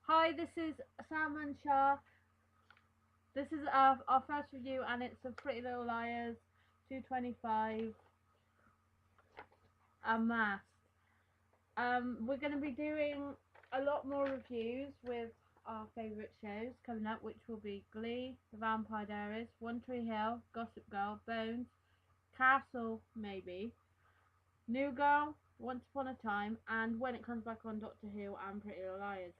Hi, this is Sam and Shah. This is our first review, and it's of Pretty Little Liars 225 Unmasked. We're going to be doing a lot more reviews with our favourite shows coming up, which will be Glee, The Vampire Diaries, One Tree Hill, Gossip Girl, Bones, Castle, maybe, New Girl, Once Upon a Time, and when it comes back on Doctor Who and Pretty Little Liars.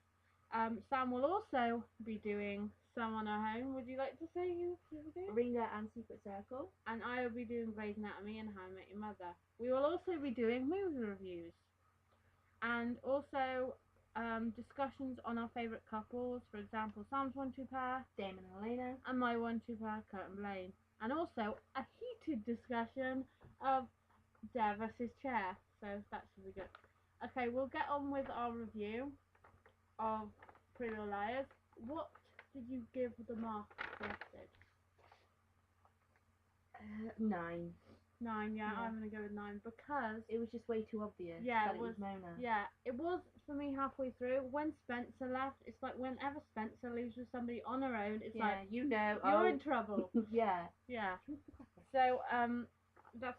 Sam will also be doing Some on Her Own. Would you like to say you will do? Ringer and Secret Circle. And I will be doing Grey's Anatomy and How I Met Your Mother. We will also be doing movie reviews and also discussions on our favourite couples. For example, Sam's 1-2 pair, Damon and Elena. and my 1-2 pair, Kurt and Blaine. And also a heated discussion of Dare versus Chair. So that should be good. Okay, we'll get on with our review of Pretty Little Liars. What did you give the mark for the episode? 9. 9, yeah, I'm gonna go with 9 because it was just way too obvious. Yeah, that it was Mona. Yeah, it was for me halfway through. When Spencer left, it's like whenever Spencer leaves with somebody on her own, it's like you know, you're in trouble. Yeah. Yeah. So that's.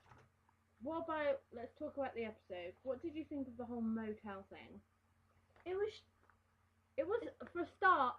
What about? Let's talk about the episode. What did you think of the whole motel thing? It was For a start.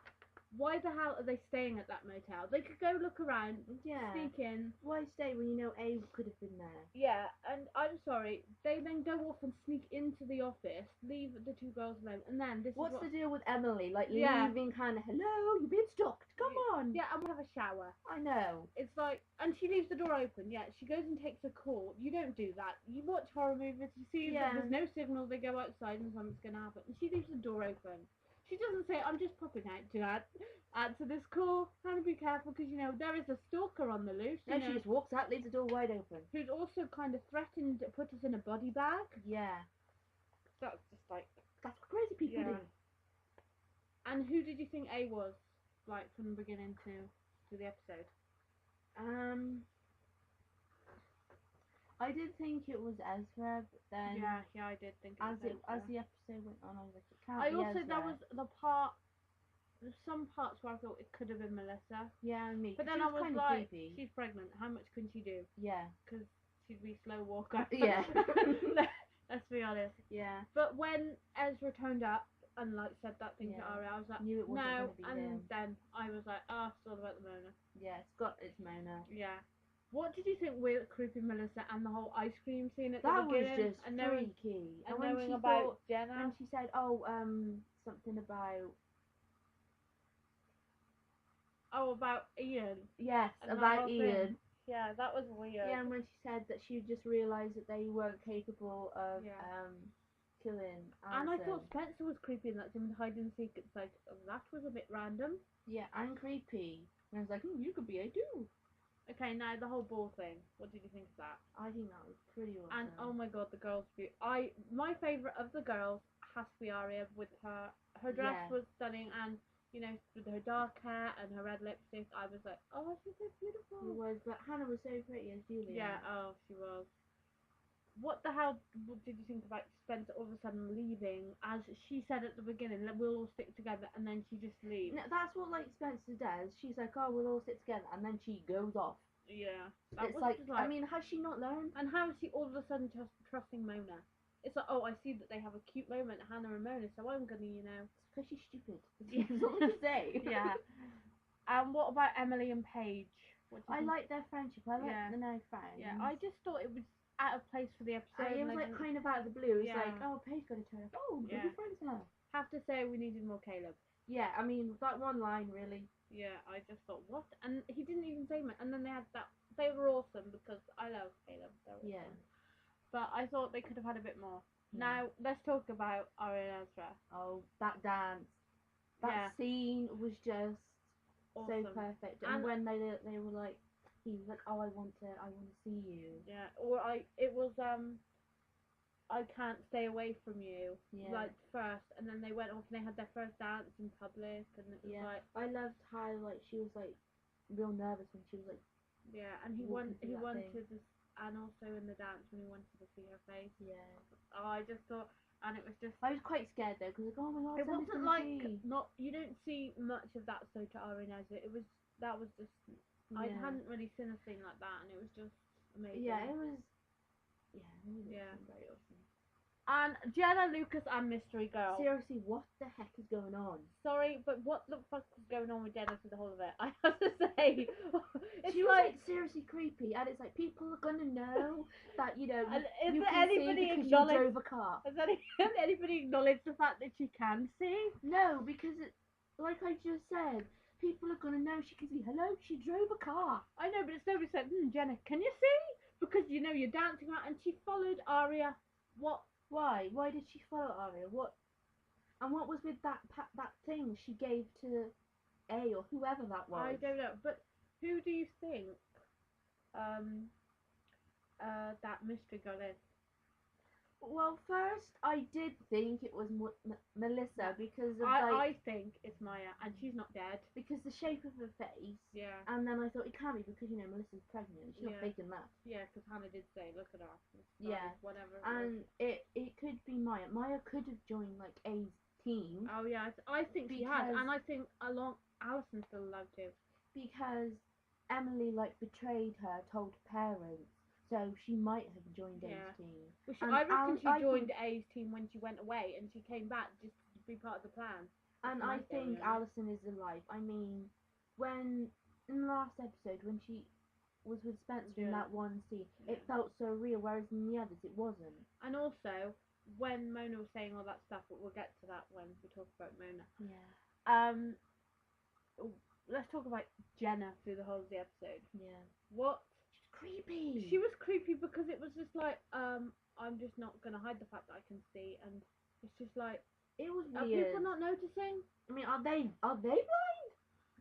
Why the hell are they staying at that motel? They could go look around, sneak in. Why stay when you know A could have been there? Yeah, and I'm sorry, they then go off and sneak into the office, leave the two girls alone, and then What's the deal with Emily? Like leaving kind of, hello, you've been stalked, come on. Yeah, and we'll have a shower. I know. It's like, and she leaves the door open, yeah, she goes and takes a call. You don't do that. You watch horror movies, you see that there's no signal, they go outside and something's going to happen. And she leaves the door open. She doesn't say, I'm just popping out to answer this call. Kind of be careful because, you know, there is a stalker on the loose. No, she just walks out, leaves the door wide open. Who's also kind of threatened to put us in a body bag. Yeah. That's just like... That's what crazy people do. And who did you think A was, like, from the beginning to the episode? I did think it was Ezra, but then yeah, I did think it was Ezra. As the episode went on, I was like, it can't I be also Ezra. there was the part. There's some parts where I thought it could have been Melissa. Yeah, me. But then I was kind like, of creepy. She's pregnant. How much can she do? Yeah. Because she'd be slow walker. Yeah. Let's be honest. Yeah. But when Ezra turned up and like said that thing to Ari, I was like, knew it wasn't no. Be and him. Then I was like, oh, it's all about the Mona. Yeah, it's Mona. Yeah. What did you think with creepy Melissa and the whole ice cream scene at the beginning? That was just and freaky. And knowing about Jenna. And she said, oh, something about... Oh, about Ian. Yes, about Ian. Yeah, that was weird. Yeah, and when she said that she just realised that they weren't capable of killing Alison. And I thought Spencer was creepy in that scene with hide and seek. It's like, that was a bit random. Yeah, and creepy. And I was like, you could be A too. Okay, now the whole ball thing. What did you think of that? I think that was pretty awesome. And oh my god, the girls' view. My favourite of the girls has to be Aria with her dress was stunning, and you know, with her dark hair and her red lipstick, I was like, oh, she's so beautiful. She was, but Hannah was so pretty as Julia. Yeah, oh, she was. What the hell did you think about Spencer all of a sudden leaving? As she said at the beginning, we'll all stick together, and then she just leaves. No, that's what like Spencer does. She's like, oh, we'll all sit together, and then she goes off. Yeah. It's like, I mean, has she not learned? And how is she all of a sudden trusting Mona? It's like, oh, I see that they have a cute moment, Hannah and Mona, so I'm gonna, you know. It's because she's stupid. That's all to say. Yeah. And what about Emily and Paige? I like their friendship. I like the nice friends. Yeah, I just thought it was out of place for the episode. It was like kind of out of the blue. It's like, oh, Paige got to turn up. Oh, we're good friends now. Have to say we needed more Caleb. Yeah, I mean that one line really. Yeah, I just thought what, and he didn't even say much. And then they had that. They were awesome because I love Caleb. Yeah. But I thought they could have had a bit more. Yeah. Now let's talk about Ari and Ezra. Oh, that dance. That scene was just awesome. So perfect. And when they were like, he was like, oh, I want to see you. Yeah. Or it was I can't stay away from you. Yeah. Like first, and then they went off and they had their first dance in public, and it was like I loved how like she was like real nervous when she was like. Yeah, and he wanted this, and also in the dance when he wanted to see her face. Yeah. Oh, I just thought and it was just. I was quite scared though, because like, oh my god, It somebody's wasn't gonna like see. not. You don't see much of that so to Ari and Ezra. It was that was just. I Yeah. hadn't really seen a thing like that, and it was just amazing. Yeah, it was. Yeah, it was Yeah. awesome, very awesome. And Jenna, Lucas, and Mystery Girl. Seriously, what the heck is going on? Sorry, but what the fuck was going on with Jenna through the whole of it? I have to say, She was like seriously creepy, and it's like people are gonna know that you know you can see because you drove a car. Has anybody acknowledged the fact that she can see? No, because it, like I just said, people are gonna know she can see. Hello, she drove a car. I know, but it's nobody said, Jenna, can you see? Because you know you're dancing around, and she followed Aria. What? Why? Why did she follow Aria? What? And what was with that thing she gave to A or whoever that was? I don't know, but who do you think that Mystery Girl is? Well, first I did think it was Melissa because of I think it's Maya, and she's not dead. Because the shape of her face. Yeah. And then I thought it can't be because you know Melissa's pregnant. She's not faking that. Yeah, because Hannah did say, "Look at her." Yeah. Whatever. And it could be Maya. Maya could have joined like A's team. Oh yeah, I think she has, and I think Alison's still alive too. Because Emily like betrayed her, told parents. So she might have joined A's team. Well, I reckon she joined A's team when she went away, and she came back just to be part of the plan. And I think Alison is alive. I mean, when in the last episode when she was with Spencer in that one scene, it felt so real, whereas in the others it wasn't. And also, when Mona was saying all that stuff, but we'll get to that when we talk about Mona. Yeah. Let's talk about Jenna through the whole of the episode. Yeah. What? Creepy. She was creepy because it was just like, I'm just not gonna hide the fact that I can see, and it's just like, it was weird. Are people not noticing? I mean, are they blind?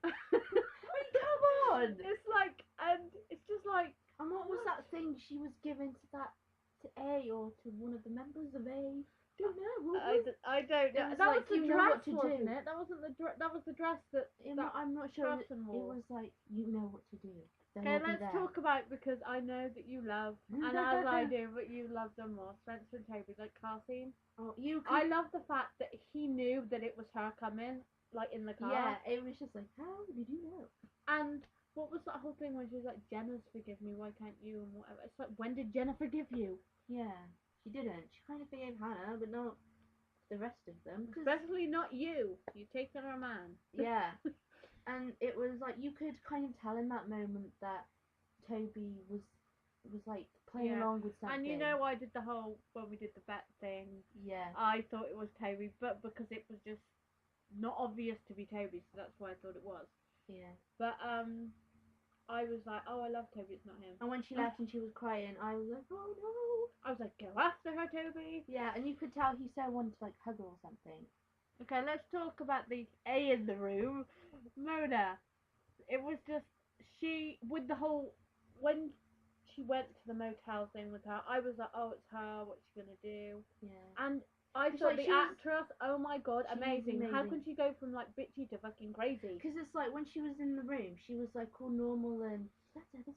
I mean, come on. It's like, and it's just like, and what was that thing she was giving to A or to one of the members of A? Don't know. I don't know. That was the dress, wasn't it? That wasn't the that was the dress that. I'm not sure. It was like, you know what to do. Okay, let's talk about, because I know that you love, and as I do, but you love them more. Spencer and Toby, like car scene. Oh, I love the fact that he knew that it was her coming, like in the car. Yeah, it was just like, how did you know? And what was that whole thing when she was like, Jenna's forgive me, why can't you, and whatever. It's like, when did Jenna forgive you? Yeah, she didn't. She kind of forgave Hannah, but not the rest of them. Especially not you. You've taken her man. Yeah. And it was like, you could kind of tell in that moment that Toby was like playing along with something. And you know, I did the whole, when we did the bet thing, I thought it was Toby, but because it was just not obvious to be Toby, so that's why I thought it was. Yeah. But I was like, oh, I love Toby, it's not him. And when she left and she was crying, I was like, oh no. I was like, go after her, Toby. Yeah, and you could tell he so wanted to like hug her or something. Okay, let's talk about the A in the room. Mona. It was just, she, with the whole, when she went to the motel thing with her, I was like, oh, it's her, what's she gonna do? Yeah. And I thought the actress, oh my god, amazing. How can she go from like bitchy to fucking crazy? Because it's like, when she was in the room, she was like all normal and, this is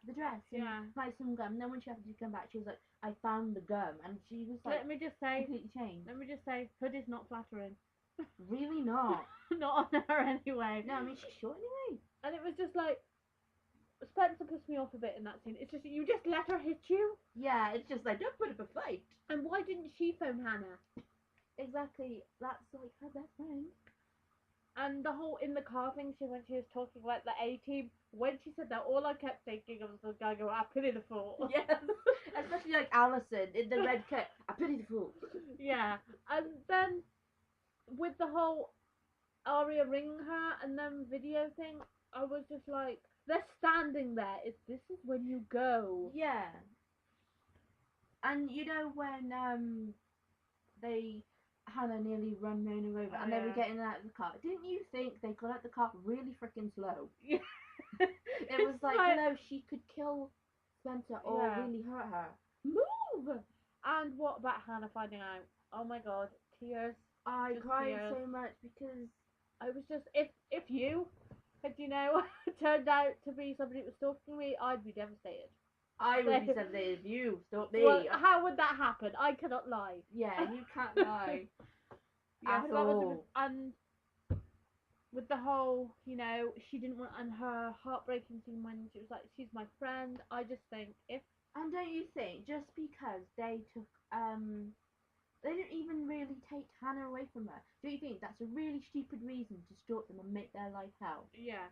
the dress, and like some gum. And then when she had to come back, she was like, I found the gum, and she was like, let me just say, completely changed. Let me just say, hood is not flattering. Really not. Not on her anyway. No, I mean, she's short anyway. And it was just like, Spencer pissed me off a bit in that scene. It's just, you just let her hit you. Yeah, it's just like, don't put up a fight. And why didn't she phone Hannah? Exactly, that's like her best friend. And the whole in the car thing, when she was talking about the A team, when she said that, all I kept thinking of was the guy going, I pity the fool. Yes, especially like Alison in the red coat, I pity the fool. Yeah, and then with the whole Aria ringing her and then video thing, I was just like, they're standing there. This is when you go. Yeah. And you know when Hannah nearly run Mona over and they were getting out of the car, didn't you think they got out the car really freaking slow? Yeah. It was like, you know, she could kill Spencer or really hurt her. Move! And what about Hannah finding out? Oh my god, tears. I cried so much because I was just, if you had, you know, turned out to be somebody that was stalking me, I'd be devastated. I would be sensitive. You stop me. Well, how would that happen? I cannot lie. Yeah, you can't lie. Yeah, At so that was all. and with the whole, she didn't want, and her heartbreaking scene when she was like, she's my friend. I just think if And don't you think just because they took they didn't even really take Hannah away from her. Do you think that's a really stupid reason to stalk them and make their life hell? yeah,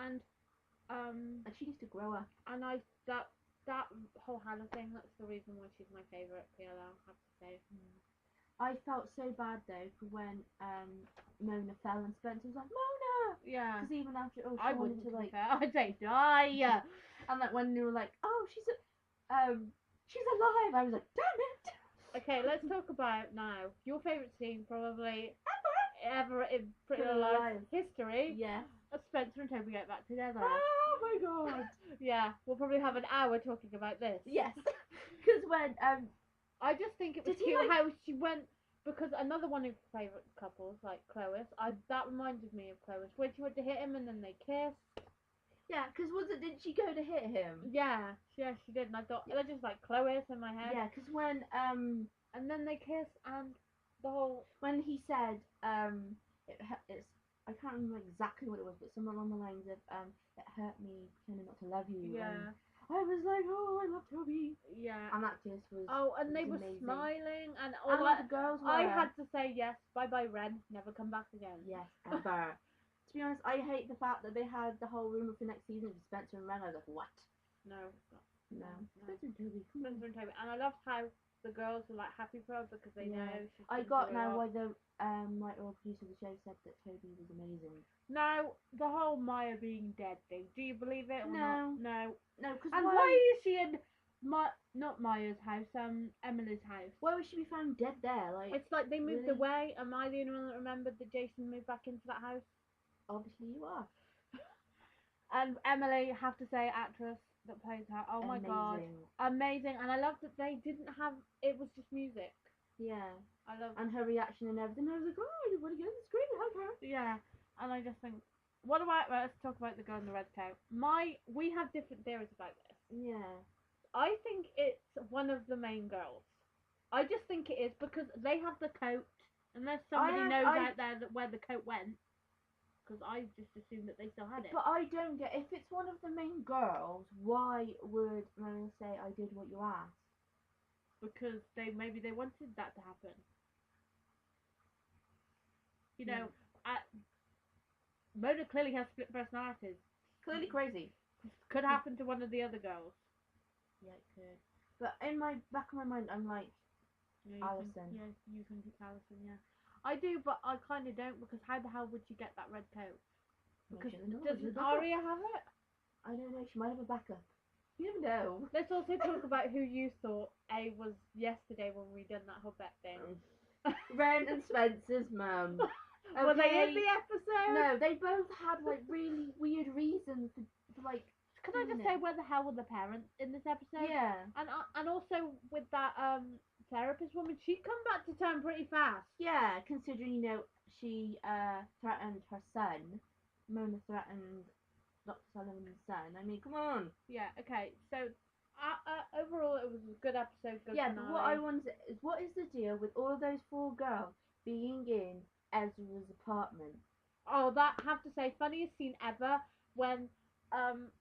and Like she needs to grow up. and that whole Hannah thing, that's the reason why she's my favourite PLL, I have to say. I felt so bad though for when Mona fell and Spencer was like Mona. Yeah. Because even after she I wanted wouldn't, to like, I'd say die. and like when they were like, oh she's alive, I was like, damn it. Okay, let's talk about now your favourite scene probably ever in Pretty Pretty Little Little Lies Lies. history. Yeah. Spencer and Toby get back together. Oh my god. Yeah, we'll probably have an hour talking about this. Yes. Because when I just think it was Did he, cute like- how she went, because another one of your favourite couples, like Clois, that reminded me of Clois, when she went to hit him and then they kissed. yeah, because did she go to hit him? Yeah, she did, and I thought, they're just like Clois in my head. Yeah, because when And then they kissed, and the whole... when he said it's I can't remember exactly what it was, but somewhere along the lines of it hurt me pretending not to love you. Yeah. And I was like, oh, I love Toby. Yeah. And that just was. Oh, and they was were amazing. smiling, and And all all the girls were. I had to say yes, bye-bye Ren, never come back again. Yes, ever. To be honest, I hate the fact that they had the whole rumor for next season of Spencer and Ren. I was like, what? No, it's not. No. No. Spencer and Toby. Come on. Spencer and Toby. And I loved how the girls were like happy for her because they know she's I been got through a now lot. why the writer or producer of the show said that Toby was amazing. Now, the whole Maya being dead thing, do you believe it or No. not? No. No, because And why is she in not Maya's house, Emily's house? Why would she be found dead there? Like, It's like they moved really? away. Am I the only one that remembered that Jason moved back into that house? obviously you are. And Emily, have to say, actress that plays her, oh my god, amazing. And I love that they didn't have, it was just music. Yeah. I love And her reaction and everything. I was like, oh, I want to get on the screen and hug her. Yeah, and I just think, let's talk about the girl in the red coat. We have different theories about this. Yeah. I think it's one of the main girls. I just think it is because they have the coat, unless somebody knows out there where the coat went. Because I just assumed that they still had it. But I don't get, if it's one of the main girls, why would Mona say, I did what you asked? Because maybe they wanted that to happen. You know, Mona clearly has split personalities. Clearly crazy. Could happen to one of the other girls. Yeah, it could. But in my back of my mind, I'm like, Alison. You think it's Alison, yeah. I do, but I kind of don't, because how the hell would you get that red coat? Because doesn't Aria have it? I don't know, she might have a backup. You never know. Let's also talk about who you thought A was yesterday when we done that whole bet thing. Ren and Spencer's mum. Were they in the episode? No, they both had like really weird reasons for like. Can I just say, where the hell were the parents in this episode? Yeah. And also with that therapist woman, she'd come back to town pretty fast. Yeah, considering she threatened her son. Mona threatened Dr. Sullivan's son. I mean, come on. Yeah. Okay. So overall, it was a good episode. Good yeah, finale. but what I wonder is, what is the deal with all of those 4 girls being in Ezra's apartment? Oh, that have to say, funniest scene ever when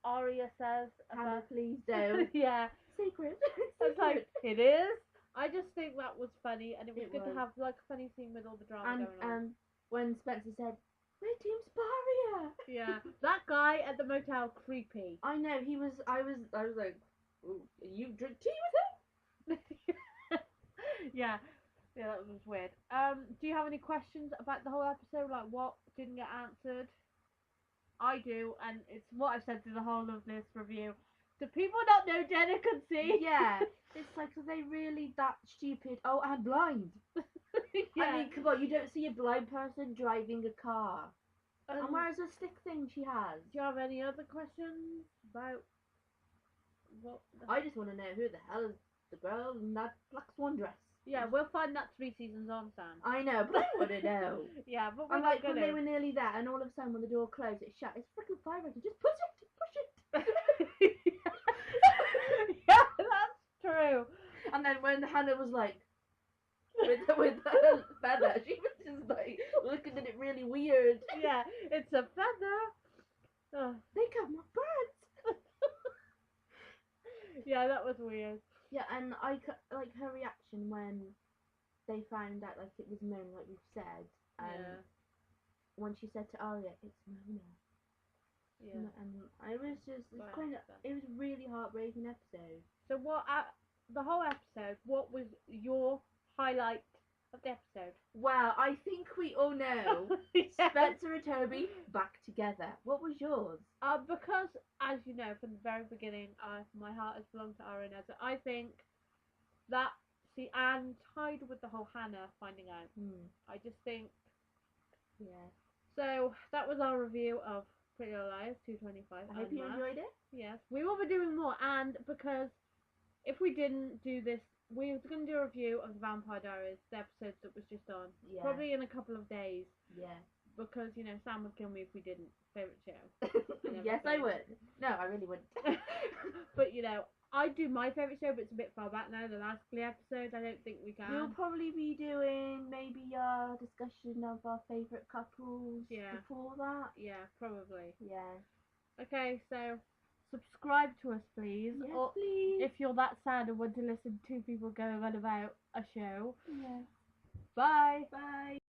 Aria says, Hannah, please don't. yeah. Secret. It's like, it is. I just think that was funny, and it was good was. to have like a funny scene with all the drama going on. And when Spencer said, "We're Team Sparia." Yeah, that guy at the motel, creepy. I know, he was. I was like, ooh, you drink tea with him? Yeah, that was weird. Do you have any questions about the whole episode? Like, what didn't get answered? I do, and it's what I've said through the whole of this review. Do people not know Jenna can see? Yeah, it's like, are they really that stupid? Oh, and blind. Yeah. I mean, come on, you don't see a blind person driving a car. And where's the stick thing she has? Do you have any other questions about what? I just want to know who the hell is the girl in that black swan dress. Yeah, we'll find that 3 seasons on, Sam. I know, but I want to know. Yeah, but we're I'm not like, when gonna. they were nearly there, and all of a sudden when the door closed, it shut. It's freaking fire rated. Just push it. True. And then when Hannah was like, with her feather, she was just like looking at it really weird. Yeah, it's a feather. Oh. They got my birds. Yeah, that was weird. Yeah, and like her reaction when they found out like it was Mona, like we've said, and when she said to Arya, "It's Mona." Yeah. And I was just, it was a really heartbreaking episode. So what? The whole episode. What was your highlight of the episode? Well, I think we all know Spencer and Toby back together. What was yours? Because, as you know, from the very beginning, my heart has belonged to Arya and Ezra. I think that, and tied with the whole Hannah finding out. I just think. Yeah. So, that was our review of Pretty Little Liars 225. I hope you enjoyed it. Yes. We will be doing more, and because if we didn't do this, we were going to do a review of the Vampire Diaries, the episode that was just on. Yeah. Probably in a couple of days. Yeah. Because, you know, Sam would kill me if we didn't. Favourite show. Yes, I would. No, I really wouldn't. But, you know, I do my favourite show, but it's a bit far back now. The last Glee episode, I don't think we can. We'll probably be doing maybe a discussion of our favourite couples before that. Yeah, probably. Yeah. Okay, so subscribe to us, please. Yes, or please. if you're that sad and want to listen to two people going on about a show. Yeah. Bye. Bye.